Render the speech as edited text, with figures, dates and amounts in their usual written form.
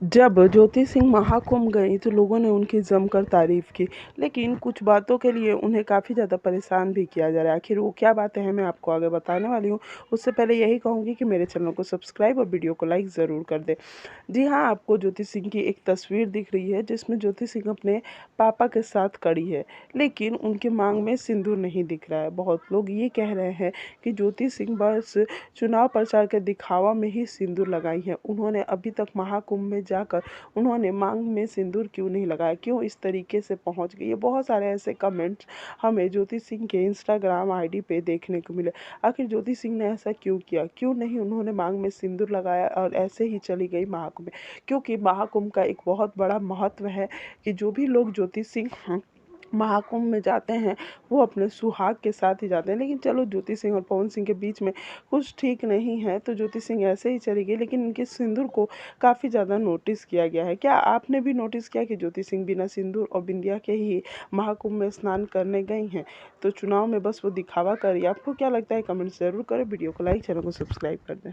जब ज्योति सिंह महाकुंभ गईं तो लोगों ने उनकी जमकर तारीफ की, लेकिन कुछ बातों के लिए उन्हें काफ़ी ज़्यादा परेशान भी किया जा रहा है। आखिर वो क्या बातें हैं मैं आपको आगे बताने वाली हूँ। उससे पहले यही कहूँगी कि मेरे चैनल को सब्सक्राइब और वीडियो को लाइक ज़रूर कर दें। जी हाँ, आपको ज्योति सिंह की एक तस्वीर दिख रही है जिसमें ज्योति सिंह अपने पापा के साथ खड़ी है, लेकिन उनके मांग में सिंदूर नहीं दिख रहा है। बहुत लोग ये कह रहे हैं कि ज्योति सिंह बस चुनाव प्रचार के दिखावा में ही सिंदूर लगाई हैं। उन्होंने अभी तक महाकुंभ में जाकर उन्होंने मांग में सिंदूर क्यों नहीं लगाया, क्यों इस तरीके से पहुंच गई। ये बहुत सारे ऐसे कमेंट्स हमें ज्योति सिंह के इंस्टाग्राम आईडी पे देखने को मिले। आखिर ज्योति सिंह ने ऐसा क्यों किया, क्यों नहीं उन्होंने मांग में सिंदूर लगाया और ऐसे ही चली गई महाकुंभ में। क्योंकि महाकुंभ का एक बहुत बड़ा महत्व है कि जो भी लोग ज्योति सिंह महाकुंभ में जाते हैं वो अपने सुहाग के साथ ही जाते हैं। लेकिन चलो, ज्योति सिंह और पवन सिंह के बीच में कुछ ठीक नहीं है तो ज्योति सिंह ऐसे ही चली गई, लेकिन इनके सिंदूर को काफ़ी ज़्यादा नोटिस किया गया है। क्या आपने भी नोटिस किया कि ज्योति सिंह बिना सिंदूर और बिंदिया के ही महाकुंभ में स्नान करने गई हैं? तो चुनाव में बस वो दिखावा कर रही है। आपको क्या लगता है, कमेंट ज़रूर करें। वीडियो को लाइक, चैनल को सब्सक्राइब कर दें।